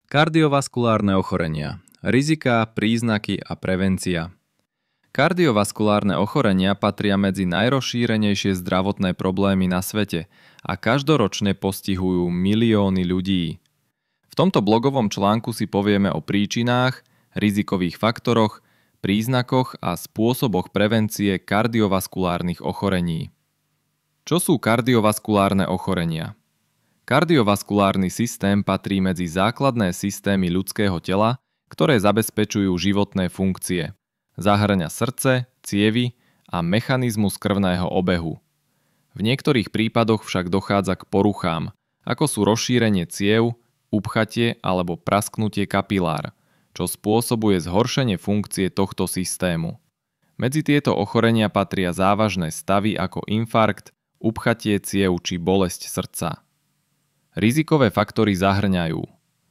Kardiovaskulárne ochorenia. Riziká, príznaky a prevencia. Kardiovaskulárne ochorenia patria medzi najrozšírenejšie zdravotné problémy na svete a každoročne postihujú milióny ľudí. V tomto blogovom článku si povieme o príčinách, rizikových faktoroch, príznakoch a spôsoboch prevencie kardiovaskulárnych ochorení. Čo sú kardiovaskulárne ochorenia? Kardiovaskulárny systém patrí medzi základné systémy ľudského tela, ktoré zabezpečujú životné funkcie. Zahŕňa srdce, cievy a mechanizmus krvného obehu. V niektorých prípadoch však dochádza k poruchám, ako sú rozšírenie ciev, upchatie alebo prasknutie kapilár, čo spôsobuje zhoršenie funkcie tohto systému. Medzi tieto ochorenia patria závažné stavy ako infarkt, upchatie ciev či bolesť srdca. Rizikové faktory zahŕňajú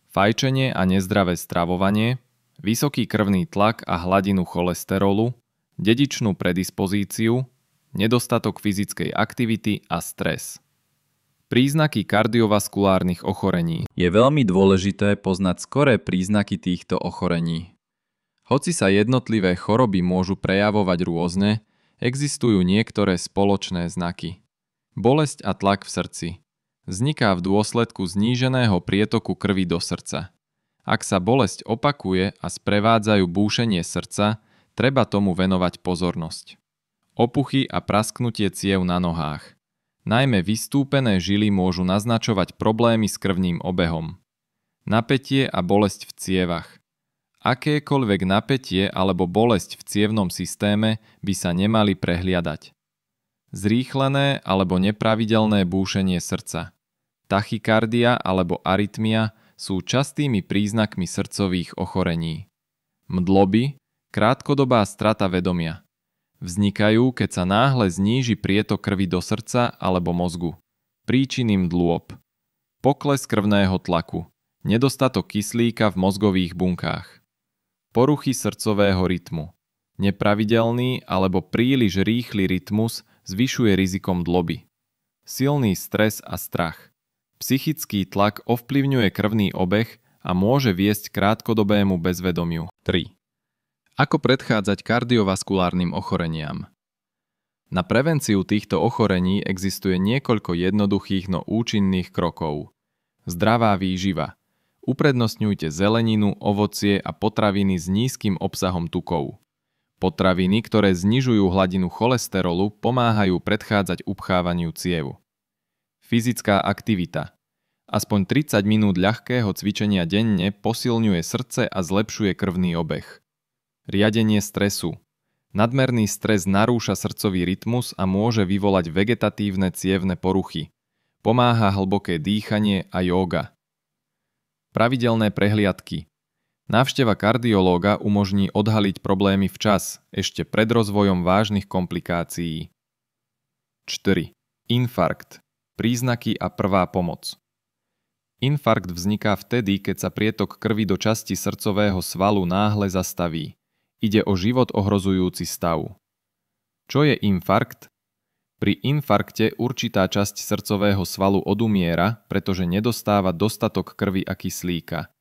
fajčenie a nezdravé stravovanie, vysoký krvný tlak a hladinu cholesterolu, dedičnú predispozíciu, nedostatok fyzickej aktivity a stres. Príznaky kardiovaskulárnych ochorení. Je veľmi dôležité poznať skoré príznaky týchto ochorení. Hoci sa jednotlivé choroby môžu prejavovať rôzne, existujú niektoré spoločné znaky. Bolesť a tlak v srdci. Vzniká v dôsledku zníženého prietoku krvi do srdca. Ak sa bolesť opakuje a sprevádzajú búšenie srdca, treba tomu venovať pozornosť. Opuchy a prasknutie ciev na nohách. Najmä vystúpené žily môžu naznačovať problémy s krvným obehom. Napätie a bolesť v cievach. Akékoľvek napätie alebo bolesť v cievnom systéme by sa nemali prehliadať. Zrýchlené alebo nepravidelné búšenie srdca. Tachykardia alebo arytmia sú častými príznakmi srdcových ochorení. Mdloby, krátkodobá strata vedomia. Vznikajú, keď sa náhle zníži prietok krvi do srdca alebo mozgu. Príčiny mdlôb. Pokles krvného tlaku. Nedostatok kyslíka v mozgových bunkách. Poruchy srdcového rytmu. Nepravidelný alebo príliš rýchly rytmus zvyšuje riziko mdloby. Silný stres a strach. Psychický tlak ovplyvňuje krvný obeh a môže viesť krátkodobému bezvedomiu. 3. Ako predchádzať kardiovaskulárnym ochoreniam? Na prevenciu týchto ochorení existuje niekoľko jednoduchých, no účinných krokov. Zdravá výživa. Uprednostňujte zeleninu, ovocie a potraviny s nízkym obsahom tukov. Potraviny, ktoré znižujú hladinu cholesterolu, pomáhajú predchádzať upchávaniu ciev. Fyzická aktivita. Aspoň 30 minút ľahkého cvičenia denne posilňuje srdce a zlepšuje krvný obeh. Riadenie stresu. Nadmerný stres narúša srdcový rytmus a môže vyvolať vegetatívne cievne poruchy. Pomáha hlboké dýchanie a jóga. Pravidelné prehliadky. Návšteva kardiológa umožní odhaliť problémy včas, ešte pred rozvojom vážnych komplikácií. 4. Infarkt. Príznaky a prvá pomoc. Infarkt vzniká vtedy, keď sa prietok krvi do časti srdcového svalu náhle zastaví. Ide o život ohrozujúci stav. Čo je infarkt? Pri infarkte určitá časť srdcového svalu odumiera, pretože nedostáva dostatok krvi a kyslíka.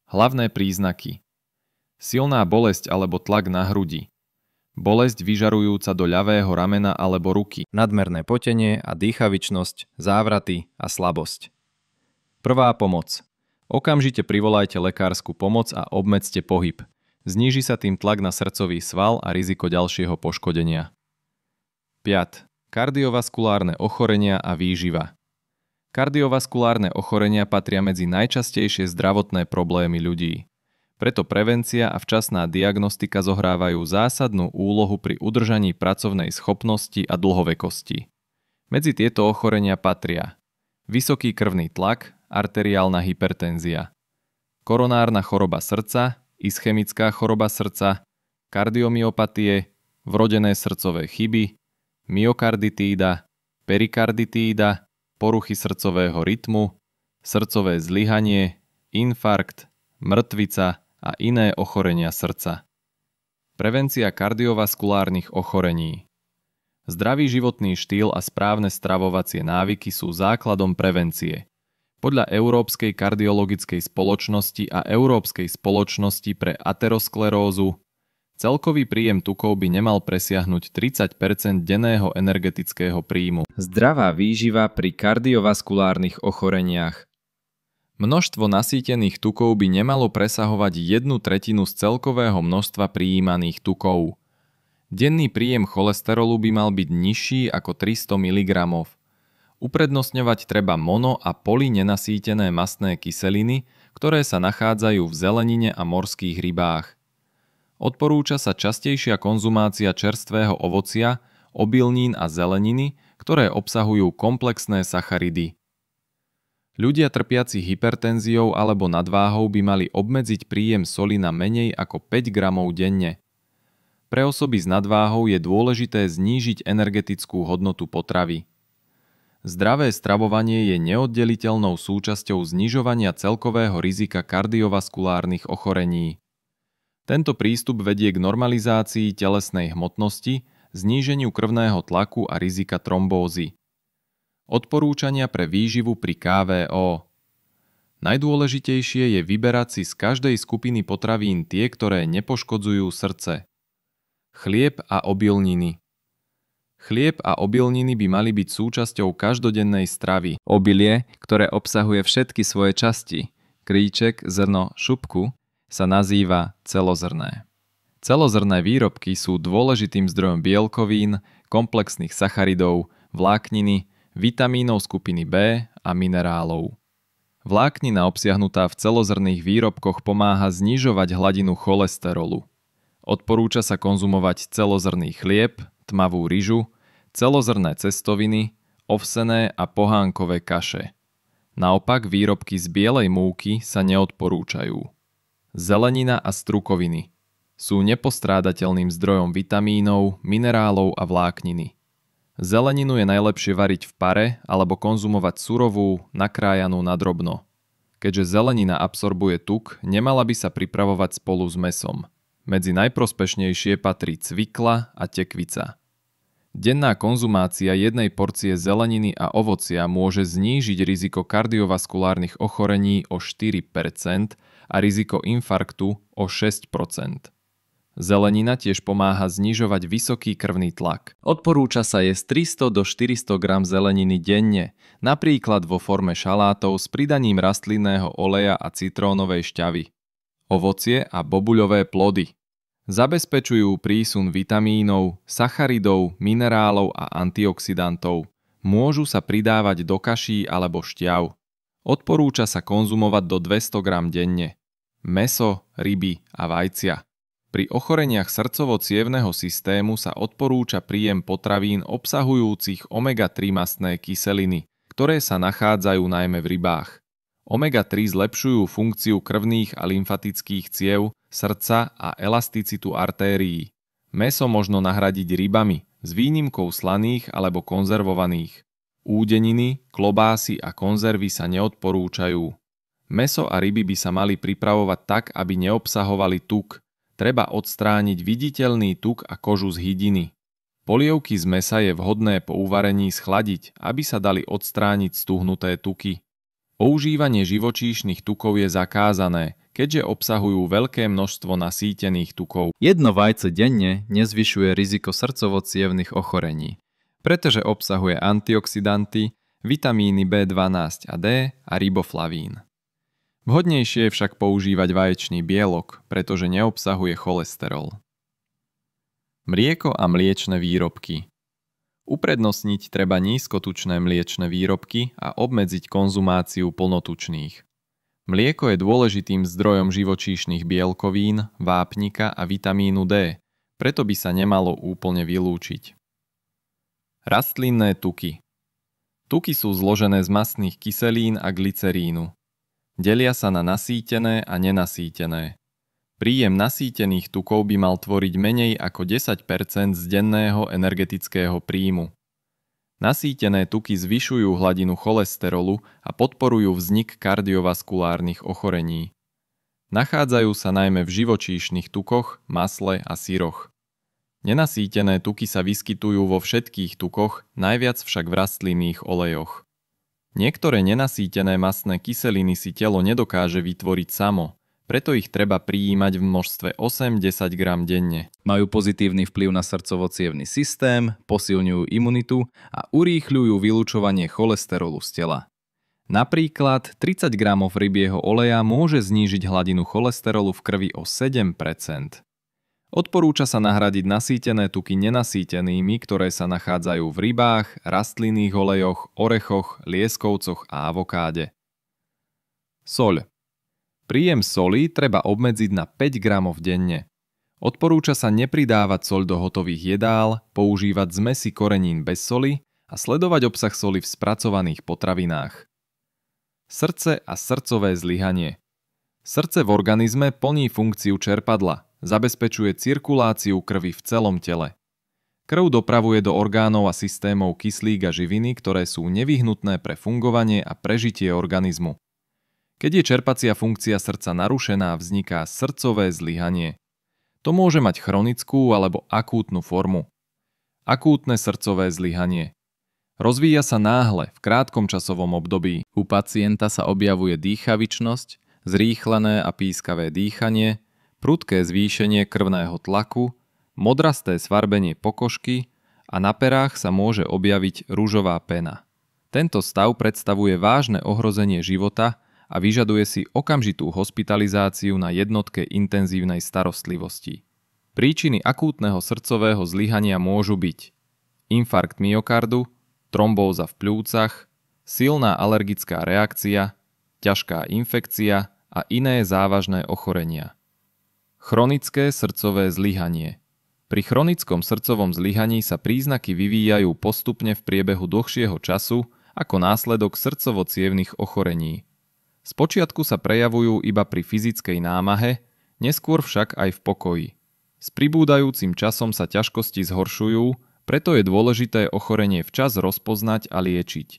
Hlavné príznaky. Silná bolesť alebo tlak na hrudi. Bolesť vyžarujúca do ľavého ramena alebo ruky. Nadmerné potenie a dýchavičnosť, závraty a slabosť. Prvá pomoc. Okamžite privolajte lekársku pomoc a obmedzte pohyb. Zníži sa tým tlak na srdcový sval a riziko ďalšieho poškodenia. 5. Kardiovaskulárne ochorenia a výživa. Kardiovaskulárne ochorenia patria medzi najčastejšie zdravotné problémy ľudí. Preto prevencia a včasná diagnostika zohrávajú zásadnú úlohu pri udržaní pracovnej schopnosti a dlhovekosti. Medzi tieto ochorenia patria vysoký krvný tlak, arteriálna hypertenzia, koronárna choroba srdca, ischemická choroba srdca, kardiomyopatie, vrodené srdcové chyby, myokarditída, perikarditída, poruchy srdcového rytmu, srdcové zlyhanie, infarkt, mŕtvica a iné ochorenia srdca. Prevencia kardiovaskulárnych ochorení. Zdravý životný štýl a správne stravovacie návyky sú základom prevencie. Podľa Európskej kardiologickej spoločnosti a Európskej spoločnosti pre aterosklerózu celkový príjem tukov by nemal presiahnuť 30% denného energetického príjmu. Zdravá výživa pri kardiovaskulárnych ochoreniach. Množstvo nasýtených tukov by nemalo presahovať 1/3 z celkového množstva prijímaných tukov. Denný príjem cholesterolu by mal byť nižší ako 300 mg. Uprednostňovať treba mono- a polynenasýtené mastné kyseliny, ktoré sa nachádzajú v zelenine a morských rybách. Odporúča sa častejšia konzumácia čerstvého ovocia, obilnín a zeleniny, ktoré obsahujú komplexné sacharidy. Ľudia trpiaci hypertenziou alebo nadváhou by mali obmedziť príjem soli na menej ako 5 gramov denne. Pre osoby s nadváhou je dôležité znížiť energetickú hodnotu potravy. Zdravé stravovanie je neoddeliteľnou súčasťou znižovania celkového rizika kardiovaskulárnych ochorení. Tento prístup vedie k normalizácii telesnej hmotnosti, zníženiu krvného tlaku a rizika trombózy. Odporúčania pre výživu pri KVO. Najdôležitejšie je vyberať si z každej skupiny potravín tie, ktoré nepoškodzujú srdce. Chlieb a obilniny. Chlieb a obilniny by mali byť súčasťou každodennej stravy. Obilie, ktoré obsahuje všetky svoje časti, kríček, zrno, šupku, sa nazýva celozrné. Celozrné výrobky sú dôležitým zdrojom bielkovín, komplexných sacharidov, vlákniny, vitamínov skupiny B a minerálov. Vláknina obsiahnutá v celozrných výrobkoch pomáha znižovať hladinu cholesterolu. Odporúča sa konzumovať celozrný chlieb, tmavú ryžu, celozrné cestoviny, ovsené a pohánkové kaše. Naopak výrobky z bielej múky sa neodporúčajú. Zelenina a strukoviny sú nepostrádateľným zdrojom vitamínov, minerálov a vlákniny. Zeleninu je najlepšie variť v pare alebo konzumovať surovú, nakrájanú na drobno. Keďže zelenina absorbuje tuk, nemala by sa pripravovať spolu s mäsom. Medzi najprospešnejšie patrí cvikla a tekvica. Denná konzumácia jednej porcie zeleniny a ovocia môže znížiť riziko kardiovaskulárnych ochorení o 4% a riziko infarktu o 6%. Zelenina tiež pomáha znižovať vysoký krvný tlak. Odporúča sa jesť 300 do 400 g zeleniny denne, napríklad vo forme šalátov s pridaním rastlinného oleja a citrónovej šťavy. Ovocie a bobuľové plody zabezpečujú prísun vitamínov, sacharidov, minerálov a antioxidantov. Môžu sa pridávať do kaší alebo šťav. Odporúča sa konzumovať do 200 g denne. Mäso, ryby a vajcia. Pri ochoreniach srdcovo-cievneho systému sa odporúča príjem potravín obsahujúcich omega-3 mastné kyseliny, ktoré sa nachádzajú najmä v rybách. Omega-3 zlepšujú funkciu krvných a lymfatických ciev, srdca a elasticitu artérií. Mäso možno nahradiť rybami, s výnimkou slaných alebo konzervovaných. Údeniny, klobásy a konzervy sa neodporúčajú. Mäso a ryby by sa mali pripravovať tak, aby neobsahovali tuk. Treba odstrániť viditeľný tuk a kožu z hydiny. Polievky z mäsa je vhodné po uvarení schladiť, aby sa dali odstrániť stuhnuté tuky. Používanie živočíšnych tukov je zakázané, keďže obsahujú veľké množstvo nasýtených tukov. Jedno vajce denne nezvyšuje riziko srdcovo-cievnych ochorení, pretože obsahuje antioxidanty, vitamíny B12 a D a riboflavín. Vhodnejšie je však používať vaječný bielok, pretože neobsahuje cholesterol. Mlieko a mliečne výrobky. Uprednostniť treba nízkotučné mliečne výrobky a obmedziť konzumáciu plnotučných. Mlieko je dôležitým zdrojom živočíšnych bielkovín, vápnika a vitamínu D, preto by sa nemalo úplne vylúčiť. Rastlinné tuky. Tuky sú zložené z mastných kyselín a glycerínu. Delia sa na nasýtené a nenasýtené. Príjem nasýtených tukov by mal tvoriť menej ako 10% z denného energetického príjmu. Nasýtené tuky zvyšujú hladinu cholesterolu a podporujú vznik kardiovaskulárnych ochorení. Nachádzajú sa najmä v živočíšnych tukoch, masle a syroch. Nenasýtené tuky sa vyskytujú vo všetkých tukoch, najviac však v rastlinných olejoch. Niektoré nenasýtené mastné kyseliny si telo nedokáže vytvoriť samo, preto ich treba prijímať v množstve 8-10 gram denne. Majú pozitívny vplyv na srdcovo-cievny systém, posilňujú imunitu a urýchľujú vylučovanie cholesterolu z tela. Napríklad 30 gramov rybieho oleja môže znížiť hladinu cholesterolu v krvi o 7%. Odporúča sa nahradiť nasýtené tuky nenasýtenými, ktoré sa nachádzajú v rybách, rastlinných olejoch, orechoch, lieskovcoch a avokáde. Soľ. Príjem soli treba obmedziť na 5 gramov denne. Odporúča sa nepridávať soľ do hotových jedál, používať zmesi korenín bez soli a sledovať obsah soli v spracovaných potravinách. Srdce a srdcové zlyhanie. Srdce v organizme plní funkciu čerpadla. Zabezpečuje cirkuláciu krvi v celom tele. Krv dopravuje do orgánov a systémov kyslík a živiny, ktoré sú nevyhnutné pre fungovanie a prežitie organizmu. Keď je čerpacia funkcia srdca narušená, vzniká srdcové zlyhanie. To môže mať chronickú alebo akútnu formu. Akútne srdcové zlyhanie. Rozvíja sa náhle, v krátkom časovom období. U pacienta sa objavuje dýchavičnosť, zrýchlené a pískavé dýchanie, prudké zvýšenie krvného tlaku, modrasté svarbenie pokožky a na perách sa môže objaviť ružová pena. Tento stav predstavuje vážne ohrozenie života a vyžaduje si okamžitú hospitalizáciu na jednotke intenzívnej starostlivosti. Príčiny akútneho srdcového zlyhania môžu byť infarkt myokardu, trombóza v pľúcach, silná alergická reakcia, ťažká infekcia a iné závažné ochorenia. Chronické srdcové zlyhanie. Pri chronickom srdcovom zlyhaní sa príznaky vyvíjajú postupne v priebehu dlhšieho času ako následok srdcovo-cievnych ochorení. Spočiatku sa prejavujú iba pri fyzickej námahe, neskôr však aj v pokoji. S pribúdajúcim časom sa ťažkosti zhoršujú, preto je dôležité ochorenie včas rozpoznať a liečiť.